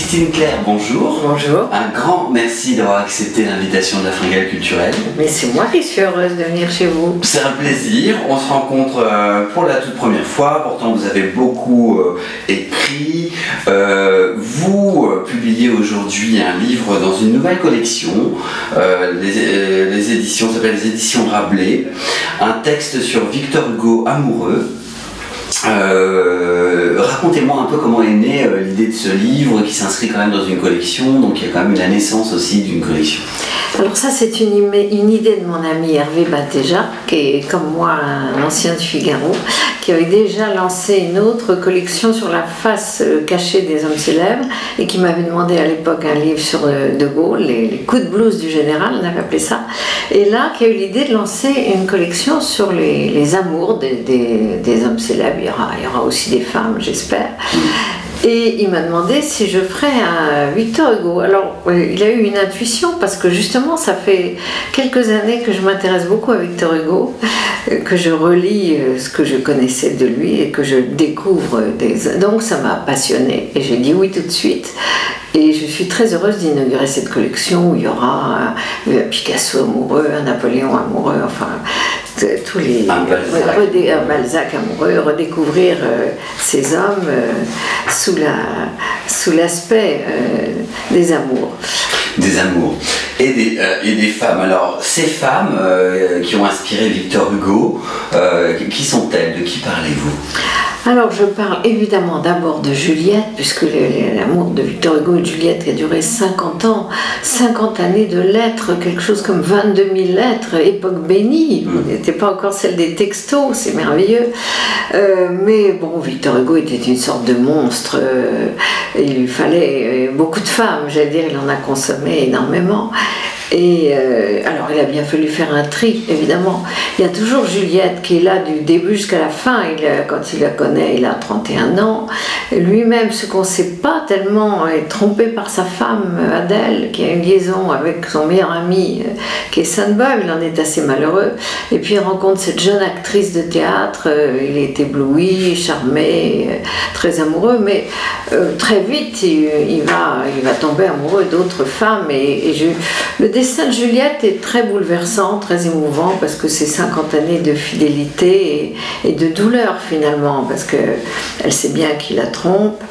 Christine Claire, bonjour. Bonjour. Un grand merci d'avoir accepté l'invitation de la Fringale culturelle. Mais c'est moi qui suis heureuse de venir chez vous. C'est un plaisir. On se rencontre pour la toute première fois. Pourtant, vous avez beaucoup écrit. Vous publiez aujourd'hui un livre dans une nouvelle collection. Les éditions s'appellent les éditions Rabelais. Un texte sur Victor Hugo amoureux. Racontez-moi un peu comment est née l'idée de ce livre qui s'inscrit quand même dans une collection, donc il y a quand même la naissance aussi d'une collection. Alors ça c'est une idée de mon ami Hervé Batéja, qui est comme moi un ancien du Figaro, qui avait déjà lancé une autre collection sur la face cachée des hommes célèbres et qui m'avait demandé à l'époque un livre sur De Gaulle, les coups de blues du général, on avait appelé ça, et là qui a eu l'idée de lancer une collection sur les amours des hommes célèbres. Il y aura aussi des femmes, j'espère. Et il m'a demandé si je ferais un Victor Hugo. Alors, il a eu une intuition parce que justement, ça fait quelques années que je m'intéresse beaucoup à Victor Hugo, que je relis ce que je connaissais de lui et que je découvre Donc, ça m'a passionnée et j'ai dit oui tout de suite. Et je suis très heureuse d'inaugurer cette collection où il y aura un Picasso amoureux, un Napoléon amoureux, enfin tous les un Balzac amoureux, redécouvrir ces hommes sous l'aspect des amours. Des amours et des femmes. Alors ces femmes qui ont inspiré Victor Hugo, qui sont-elles? De qui parlez-vous? Alors je parle évidemment d'abord de Juliette, puisque l'amour de Victor Hugo et de Juliette qui a duré 50 ans, 50 années de lettres, quelque chose comme 22 000 lettres, époque bénie, n'était pas encore celle des textos, c'est merveilleux. Mais bon, Victor Hugo était une sorte de monstre, il lui fallait beaucoup de femmes, j'allais dire, il en a consommé énormément. Et alors il a bien fallu faire un tri, évidemment. Il y a toujours Juliette qui est là du début jusqu'à la fin. Quand il la connaît, il a 31 ans. Lui-même, ce qu'on ne sait pas tellement, est trompé par sa femme Adèle, qui a une liaison avec son meilleur ami qui est Sunbum. Il en est assez malheureux. Et puis il rencontre cette jeune actrice de théâtre. Il est ébloui, charmé, très amoureux. Mais très vite, il va tomber amoureux d'autres femmes. Le destin de Juliette est très bouleversant, très émouvant, parce que c'est 50 années de fidélité et de douleur finalement, parce qu'elle sait bien qu'il la trompe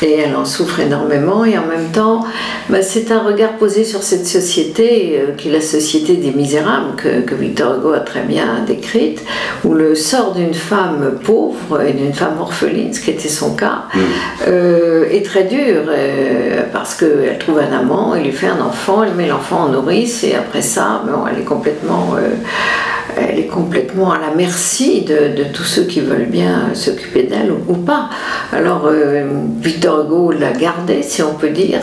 et elle en souffre énormément, et en même temps c'est un regard posé sur cette société qui est la société des misérables que Victor Hugo a très bien décrite, où le sort d'une femme pauvre et d'une femme orpheline, ce qui était son cas, est très dur, parce qu'elle trouve un amant, il lui fait un enfant, elle met l'enfant en nourrice, et après ça, bon, elle est complètement à la merci de tous ceux qui veulent bien s'occuper d'elle ou pas. Alors Victor Hugo l'a gardée, si on peut dire.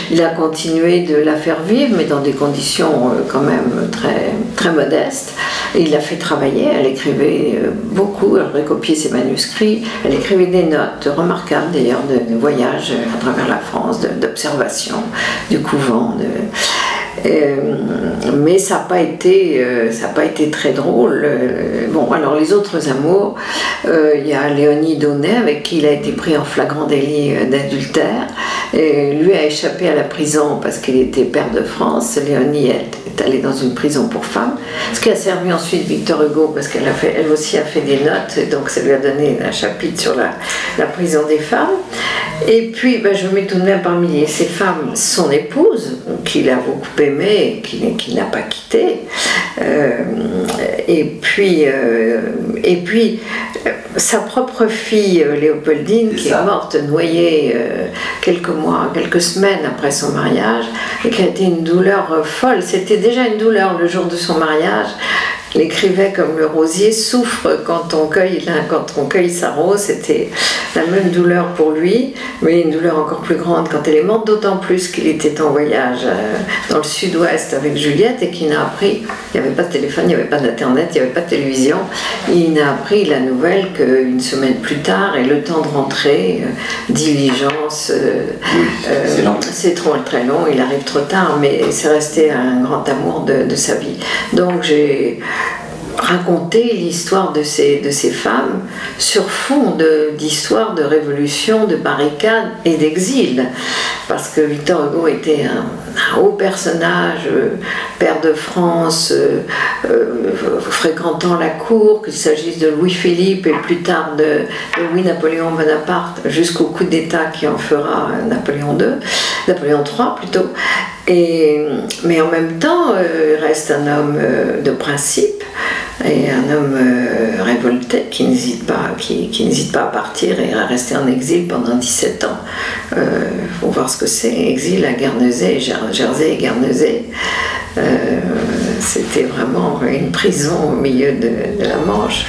Il a continué de la faire vivre, mais dans des conditions quand même très, très modestes. Et il l'a fait travailler, elle écrivait beaucoup, elle recopiait ses manuscrits, elle écrivait des notes remarquables d'ailleurs de voyages à travers la France, d'observation du couvent. Mais ça n'a pas été très drôle. Bon, alors les autres amours, il y a Léonie Daunet avec qui il a été pris en flagrant délit d'adultère. Lui a échappé à la prison parce qu'il était pair de France. Léonie est allée dans une prison pour femmes, ce qui a servi ensuite Victor Hugo parce qu'elle aussi a fait des notes, et donc ça lui a donné un chapitre sur la prison des femmes. Et puis je mets tout de même parmi ces femmes son épouse, qu'il a beaucoup aimé, qui n'a pas quitté, et puis sa propre fille Léopoldine, qui est morte noyée quelques semaines après son mariage, et qui a été une douleur folle. C'était déjà une douleur le jour de son mariage. Il écrivait comme le rosier souffre quand on cueille sa rose. C'était la même douleur pour lui, mais une douleur encore plus grande quand elle est morte, d'autant plus qu'il était en voyage dans le sud-ouest avec Juliette et qu'il n'a appris, il n'y avait pas de téléphone, il n'y avait pas d'internet, il n'y avait pas de télévision, il n'a appris la nouvelle qu'une semaine plus tard, et le temps de rentrer, diligence, c'est très long, il arrive trop tard, mais c'est resté un grand amour de sa vie. Donc raconter l'histoire de ces femmes sur fond d'histoire de révolution, de barricades et d'exil. Parce que Victor Hugo était un haut personnage, père de France, fréquentant la cour, qu'il s'agisse de Louis-Philippe et plus tard de Louis-Napoléon Bonaparte, jusqu'au coup d'État qui en fera Napoléon III plutôt. Mais en même temps, il reste un homme de principe et un homme révolté qui n'hésite pas à partir et à rester en exil pendant 17 ans. Faut voir ce que c'est, exil à Guernesey, Jersey et Guernesey. C'était vraiment une prison au milieu de la Manche.